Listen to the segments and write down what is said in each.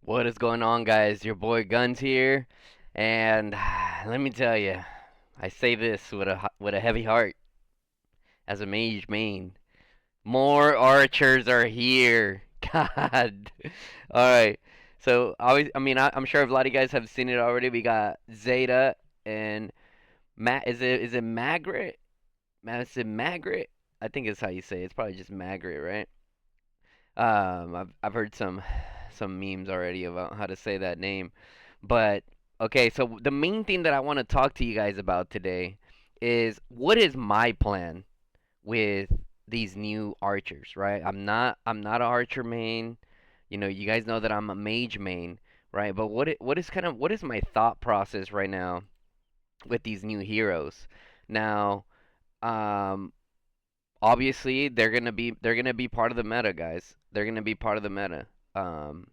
What is going on, guys? Your boy Guns here, and let me tell you, I say this with a heavy heart as a mage main. More archers are here. God. All right. So I'm sure a lot of you guys have seen it already. We got Zayda and Matt. Is it Maggrat? Is it Maggrat? I think it's how you say it. It's probably just Maggrat, right? I've heard some memes already about how to say that name. But okay, so the main thing that I want to talk to you guys about today is what is my plan with these new archers, right? I'm not an archer main. You guys know that I'm a mage main, right? But what is my thought process right now with these new heroes? Now, um obviously they're gonna be part of the meta, guys. They're gonna be part of the meta. Um,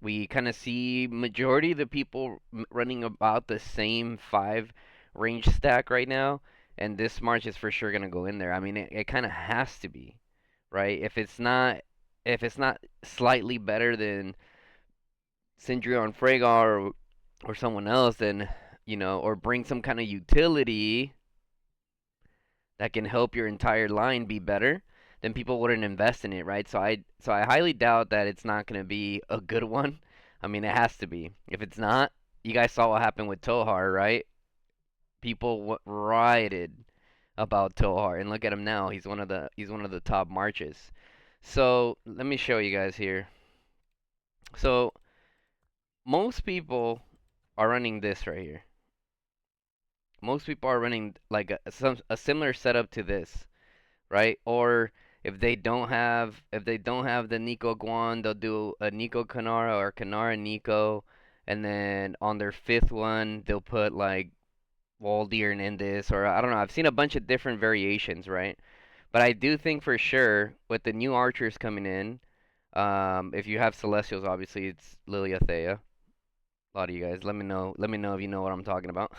we kind of see majority of the people running about the same five range stack right now, and this March is for sure gonna go in there. I mean, it kind of has to be, right? If it's not slightly better than Syndreon Freygar or someone else, then or bring some kind of utility that can help your entire line be better, then people wouldn't invest in it, right? So I highly doubt that it's not going to be a good one. I mean, it has to be. If it's not, you guys saw what happened with Tohar, right? People rioted about Tohar, and look at him now. He's one of the top marches. So let me show you guys here. So most people are running this right here. Most people are running like a similar setup to this, right? Or if they don't have the Nico Guan, they'll do a Nico Kanara or Kanara Nico, and then on their fifth one they'll put like Waldir and Indis, or I don't know. I've seen a bunch of different variations, right? But I do think for sure with the new archers coming in, if you have Celestials, obviously it's Lilia Thea. A lot of you guys, let me know. Let me know if you know what I'm talking about.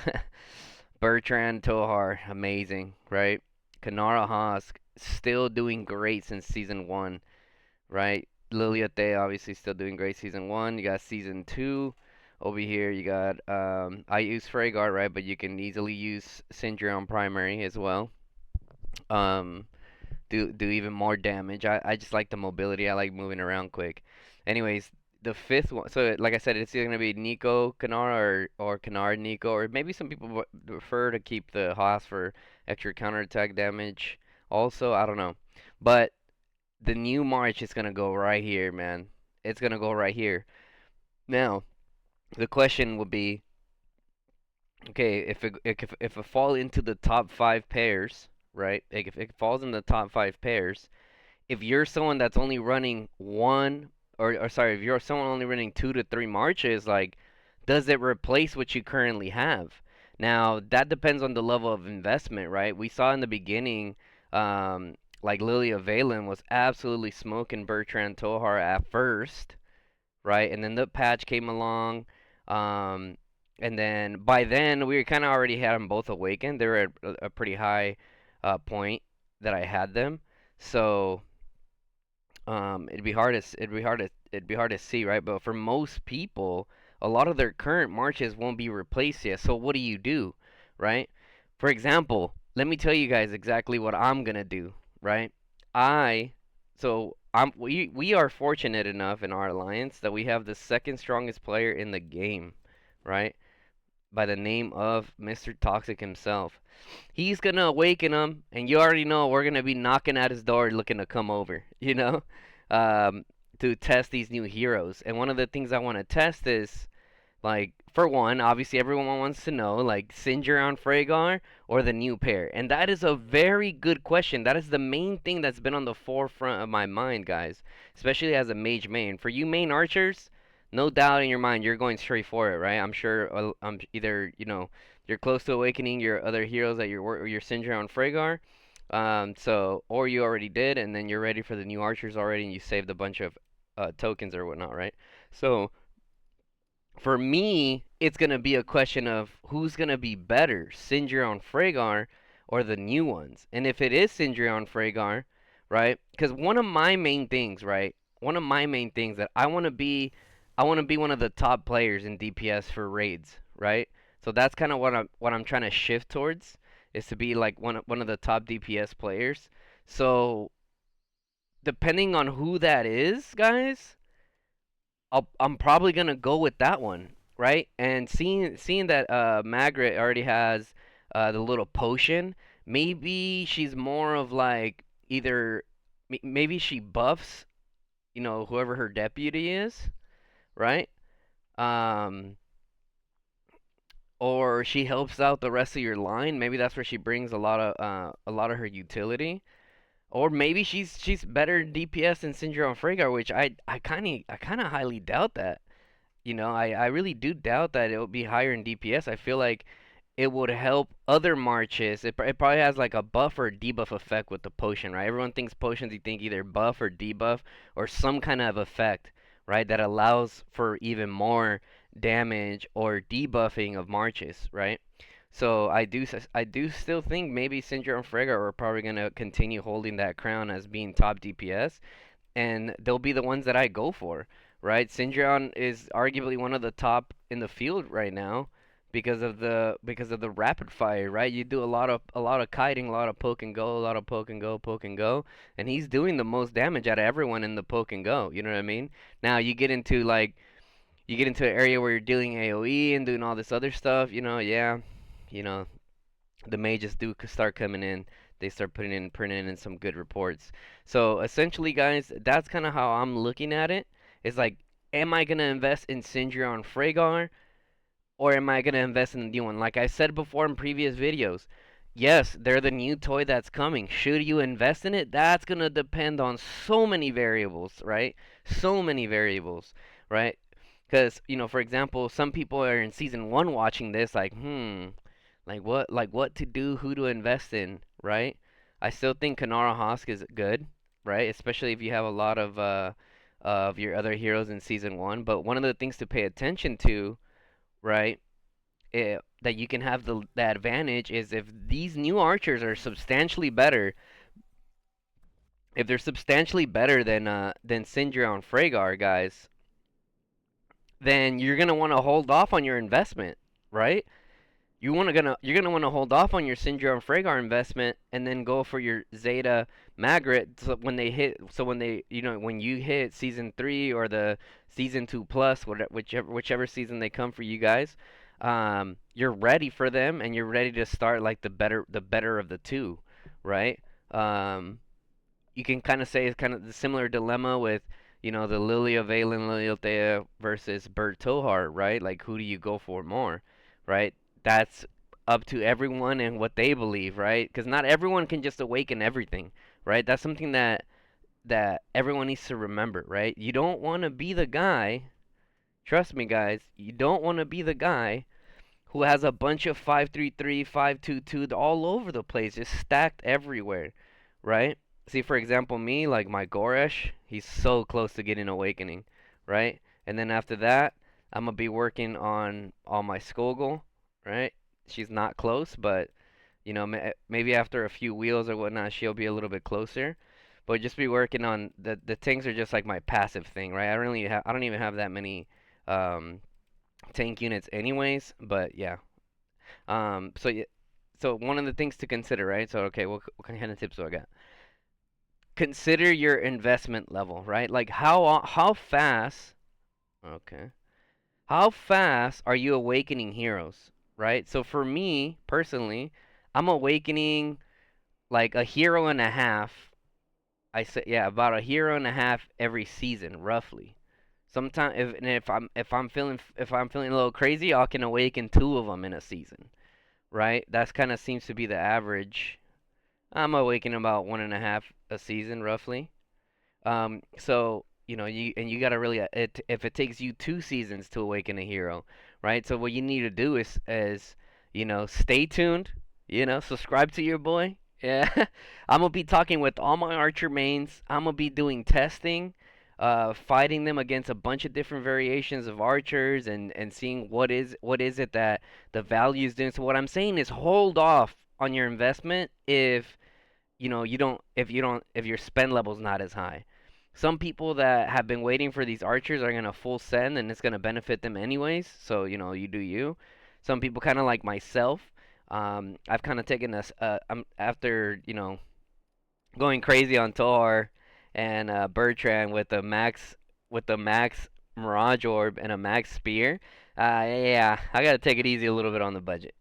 Bertrand Tohar, amazing, right? Kanara Haas, still doing great since season one, right? Lilia Thea, obviously still doing great season one. You got season two over here. You got I use Freyguard, right? But you can easily use Sindri on primary as well. Um, do even more damage. I just like the mobility. I like moving around quick. Anyways, the fifth one. So like I said, it's either gonna be Nico Kanara or Kanara Nico, or maybe some people prefer to keep the Haas for extra counterattack damage. Also, I don't know, but the new March is gonna go right here, man. It's gonna go right here. Now, the question would be, okay, if it fall into the top five pairs, right? Like if it falls in the top five pairs, if you're someone that's only running one, or sorry, if you're someone only running 2 to 3 marches, like, does it replace what you currently have? Now, that depends on the level of investment, right? We saw in the beginning, like Lilia Valen was absolutely smoking Bertrand Tohar at first, right? And then the patch came along, um, and then by then we kind of already had them both awakened. They were at a pretty high point that I had them, so it'd be hard to see, right? But for most people, a lot of their current marches won't be replaced yet. So what do you do, right? For example, let me tell you guys exactly what I'm gonna do, right? I so I'm we are fortunate enough in our alliance that we have the second strongest player in the game, right? By the name of Mr. Toxic himself. He's gonna awaken him, and you already know we're gonna be knocking at his door looking to come over, um, to test these new heroes. And one of the things I want to test is, like, for one, obviously everyone wants to know, like, Singeron Freygar or the new pair. And that is a very good question. That is the main thing that's been on the forefront of my mind, guys, especially as a mage main. For you main archers, no doubt in your mind, you're going straight for it, right? I'm sure either, you're close to awakening your other heroes that your Singeron Freygar. Or you already did, and then you're ready for the new archers already, and you saved a bunch of tokens or whatnot, right? So, for me, it's gonna be a question of who's gonna be better, Sindri Freygar or the new ones. And if it is Sindri Freygar, right? Because one of my main things, right? One of my main things that I want to be I want to be one of the top players in DPS for raids, right? So that's kind of what I'm trying to shift towards is to be like one of the top DPS players. So depending on who that is, guys, I'm probably gonna go with that one, right? And seeing that Maggrat already has the little potion, maybe she's more of like either maybe she buffs, whoever her deputy is, right? Um, or she helps out the rest of your line. Maybe that's where she brings a lot of her utility. Or maybe she's better DPS than Syndra on Freygar, which I kind of highly doubt that. I really do doubt that it will be higher in DPS. I feel like it would help other marches. It probably has like a buff or debuff effect with the potion, right? Everyone thinks potions, you think either buff or debuff or some kind of effect, right? That allows for even more damage or debuffing of marches, right? So I do still think maybe Syndra and Frigga are probably gonna continue holding that crown as being top DPS, and they'll be the ones that I go for, right? Syndra is arguably one of the top in the field right now because of the rapid fire, right? You do a lot of kiting, a lot of poke and go, a lot of poke and go, and he's doing the most damage out of everyone in the poke and go. You know what I mean? Now you get into an area where you're dealing AOE and doing all this other stuff. Yeah, you know the mages do start coming in. They start putting in some good reports. So essentially, guys, that's kind of how I'm looking at it. It's like, am I gonna invest in Sindri on Freygar, or am I gonna invest in the new one? Like I said before in previous videos, yes, they're the new toy that's coming. Should you invest in it? That's gonna depend on so many variables, right? So many variables, right? Because, for example, some people are in season one watching this, like what to do, who to invest in, right? I still think Kanara Hosk is good, right? Especially if you have a lot of your other heroes in season one. But one of the things to pay attention to, right, that you can have the advantage is if these new archers are substantially better, if they're substantially better than Sindri on Freygar, guys, then you're gonna want to hold off on your investment, right? You're gonna want to hold off on your Syndra and Freygar investment and then go for your Zayda Maggrat when you hit season 3 or the season 2 plus, whichever season they come for you guys, you're ready for them and you're ready to start like the better of the two, right? Um, you can kind of say it's kind of the similar dilemma with, the Lily of Valen, Lily Althea versus Bert Tohar, right? Like, who do you go for more, right? That's up to everyone and what they believe, right? Because not everyone can just awaken everything, right? That's something that everyone needs to remember, right? You don't want to be the guy. Trust me, guys. You don't want to be the guy who has a bunch of 533, 522 all over the place, just stacked everywhere, right? See, for example, me, like my Goresh, he's so close to getting Awakening, right? And then after that, I'm gonna be working on my Skogul, right? She's not close, but maybe after a few wheels or whatnot, she'll be a little bit closer. But just be working on the tanks are just like my passive thing, right? I don't even have that many um, tank units anyways, but yeah. So one of the things to consider, right? So okay, what kind of tips do I got? Consider your investment level, right? Like how fast, okay, how fast are you awakening heroes, right? So for me personally, I'm awakening like a hero and a half. I say, yeah, about a hero and a half every season, roughly. Sometimes if I'm feeling a little crazy, I can awaken two of them in a season, right? That's kind of seems to be the average. I'm awakening about one and a half a season, roughly. So you gotta really if it takes you 2 seasons to awaken a hero, right? So what you need to do is stay tuned, subscribe to your boy. Yeah, I'm gonna be talking with all my archer mains. I'm gonna be doing testing, fighting them against a bunch of different variations of archers and seeing what is it that the value is doing. So what I'm saying is hold off on your investment if you don't if your spend level's not as high. Some people that have been waiting for these archers are gonna full send, and it's gonna benefit them anyways. So you do you. Some people kind of like myself. I've kind of taken this. I'm after going crazy on Tor and Bertrand with the max Mirage Orb and a max Spear. Yeah, I gotta take it easy a little bit on the budget.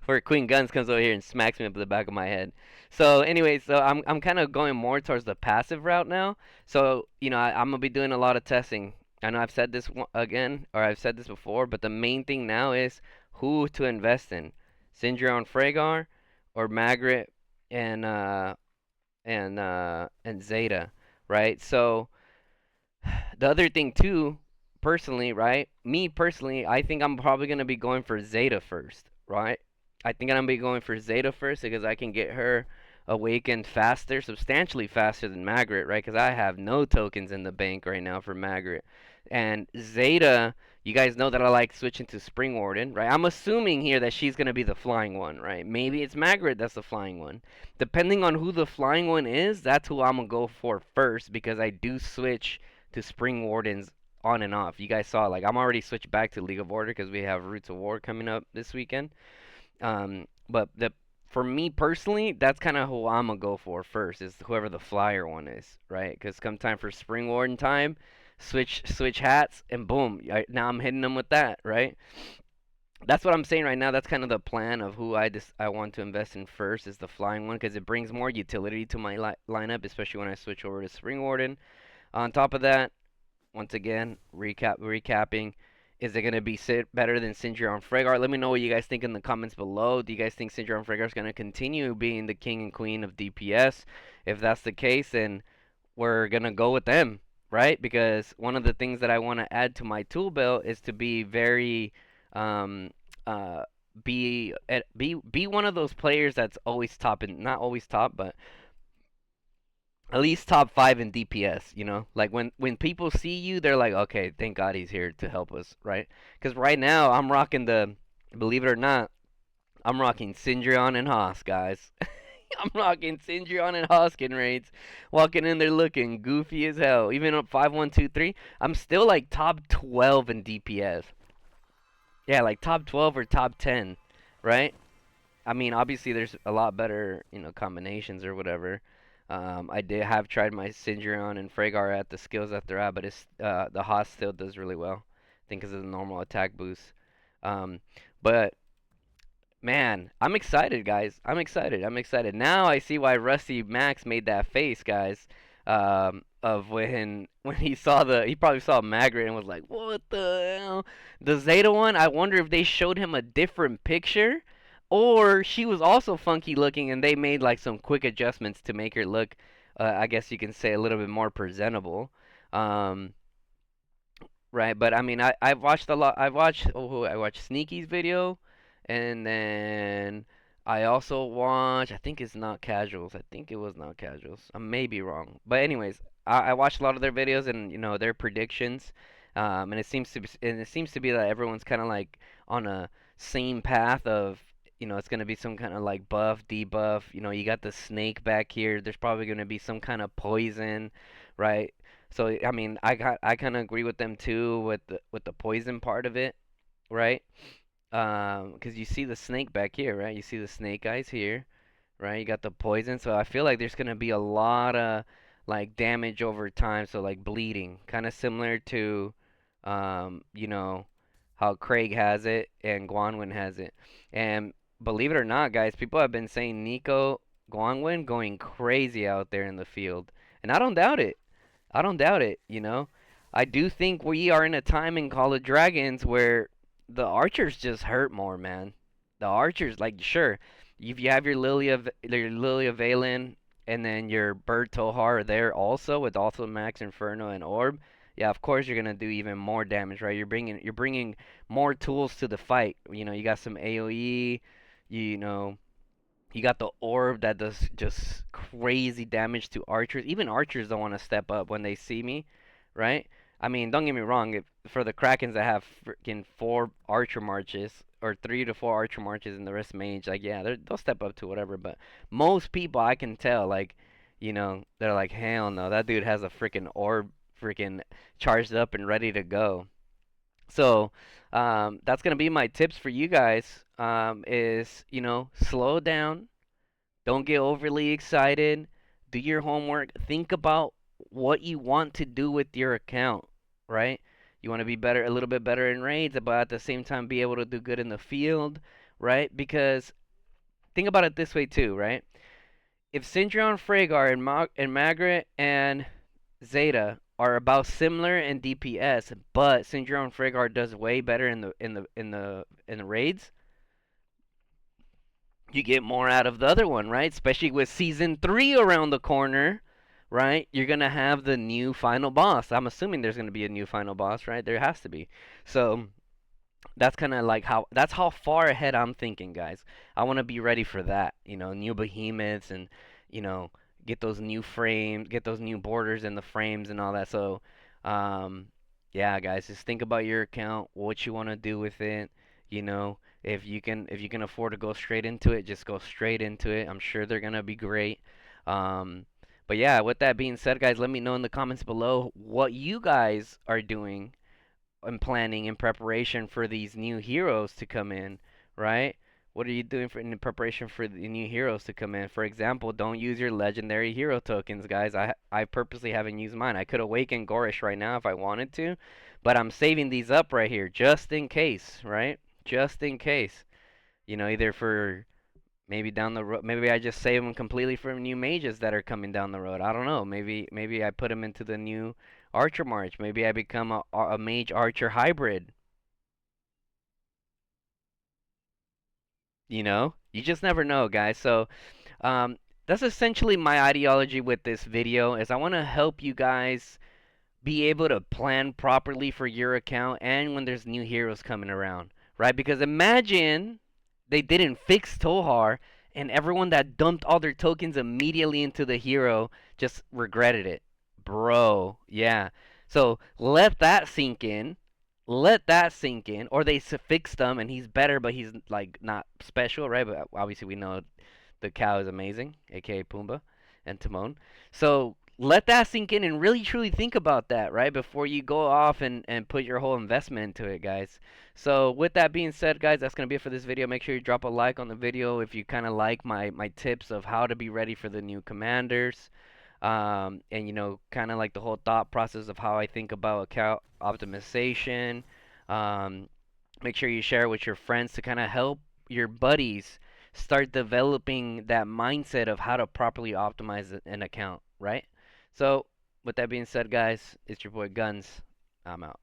For Queen Guns comes over here and smacks me up the back of my head. So anyway, so I'm kind of going more towards the passive route now. So I'm gonna be doing a lot of testing. I know I've said this again, or I've said this before, but the main thing now is who to invest in, Syndra Fragor or Maggrat and Zayda, right? So the other thing too, personally, right? Me personally, I think I'm probably gonna be going for Zayda first, right? I think I'm gonna be going for Zayda first because I can get her awakened faster, substantially faster than Maggrat, right? Because I have no tokens in the bank right now for Maggrat. And Zayda, you guys know that I like switching to Spring Warden, right? I'm assuming here that she's gonna be the flying one, right? Maybe it's Maggrat that's the flying one. Depending on who the flying one is, that's who I'm gonna go for first because I do switch to Spring Wardens on and off. You guys saw, like, I'm already switched back to League of Order because we have Roots of War coming up this weekend. But for me personally, that's kind of who I'm gonna go for first is whoever the flyer one is, right? Because come time for Spring Warden time, switch hats and boom, now I'm hitting them with that, right? That's what I'm saying right now. That's kind of the plan of who I want to invest in first is the flying one because it brings more utility to my lineup, especially when I switch over to Spring Warden. On top of that, once again, recapping. Is it going to be better than Syndra on Fragor? Let me know what you guys think in the comments below. Do you guys think Syndra on Fragor is going to continue being the king and queen of DPS? If that's the case, then we're going to go with them, right? Because one of the things that I want to add to my tool belt is to be very um uh be one of those players that's always top and not always top, but at least top five in DPS. Like when people see you, they're like, okay, thank God he's here to help us, right? Because right now I'm rocking believe it or not, I'm rocking Syndreon and Haas, guys. I'm rocking Syndreon and Hoskin raids, walking in there looking goofy as hell. Even up 5-1-2-3, I'm still like top 12 in DPS. Yeah, like top 12 or top 10, right? I mean, obviously there's a lot better, combinations or whatever. I did have tried my Syndreon and Fragor at the skills that they're at, but the Haas still does really well. I think because of the normal attack boost. Um, but man, I'm excited, guys. I'm excited. I'm excited. Now I see why Rusty Max made that face, guys. Of when he probably saw Maggrat and was like, "What the hell?" The Zeta one, I wonder if they showed him a different picture, or she was also funky looking and they made like some quick adjustments to make her look, I guess you can say a little bit more presentable. Um, Right, but I mean, I've watched a lot. I watched Sneaky's video, and then I also watched. I think it's not casuals. I think it was not casuals. I may be wrong, but anyways, I watched a lot of their videos and their predictions. And it seems to be that everyone's kind of like on a same path of it's gonna be some kind of like buff, debuff. You got the snake back here. There's probably gonna be some kind of poison, right? So I mean, I kind of agree with them too with the poison part of it, right? 'Cause you see the snake back here, right? You see the snake eyes here, right? You got the poison, so I feel like there's gonna be a lot of like damage over time, so like bleeding, kind of similar to you know how Craig has it and Guanwin has it. And believe it or not, guys, people have been saying Nico Guanwin going crazy out there in the field, and I don't doubt it. I don't doubt it. I do think we are in a time in Call of Dragons where the archers just hurt more, man. The archers, like, sure, if you have your Lilia Valen and then your Bird Tohar there also with also Max Inferno and Orb, yeah, of course you're gonna do even more damage, right? You're bringing more tools to the fight. You got some AOE, you know, you got the orb that does just crazy damage to archers. Even archers don't want to step up when they see me, right? I mean, don't get me wrong. If for the Krakens that have freaking 4 archer marches or 3 to 4 archer marches and the rest mage, like yeah, they'll step up to whatever. But most people, I can tell, like they're like, hell no, that dude has a freaking orb freaking charged up and ready to go. So, that's gonna be my tips for you guys. Is slow down, don't get overly excited, do your homework, think about what you want to do with your account, right? You want to be better, a little bit better in raids, but at the same time be able to do good in the field, right? Because think about it this way too, right? If Syndrome, Freygar, and Maggrat and Zayda are about similar in DPS, but Syndrome and Freygar does way better in the raids, you get more out of the other one, right? Especially with season 3 around the corner, right? You're gonna have the new final boss. I'm assuming there's gonna be a new final boss, right? There has to be. So that's kind of like how far ahead I'm thinking, guys. I want to be ready for that. New behemoths and you know get those new frames, get those new borders in the frames and all that. So, um, yeah, guys, just think about your account, what you want to do with it. If you can afford to go straight into it, just go straight into it. I'm sure they're gonna be great. Um, but yeah, with that being said, guys, let me know in the comments below what you guys are doing and planning in preparation for these new heroes to come in, right? What are you doing in preparation for the new heroes to come in? For example, don't use your legendary hero tokens, guys. I purposely haven't used mine. I could awaken Gorish right now if I wanted to, but I'm saving these up right here just in case, right? Just in case. Either for maybe down the road. Maybe I just save them completely for new mages that are coming down the road. I don't know. Maybe I put them into the new Archer March. Maybe I become a mage archer hybrid. You just never know, guys. So, that's essentially my ideology with this video. Is I want to help you guys be able to plan properly for your account and when there's new heroes coming around, right? Because imagine they didn't fix Tohar and everyone that dumped all their tokens immediately into the hero just regretted it. Bro, yeah. So let that sink in. Let that sink in. Or they fixed him and he's better, but he's like not special, right? But obviously we know the cow is amazing, aka Pumbaa and Timon. So let that sink in and really truly think about that, right? Before you go off and put your whole investment into it, guys. So with that being said, guys, that's going to be it for this video. Make sure you drop a like on the video if you kind of like my tips of how to be ready for the new commanders. And kind of like the whole thought process of how I think about account optimization. Um, Make sure you share with your friends to kind of help your buddies start developing that mindset of how to properly optimize an account, right? So, with that being said, guys, it's your boy Guns. I'm out.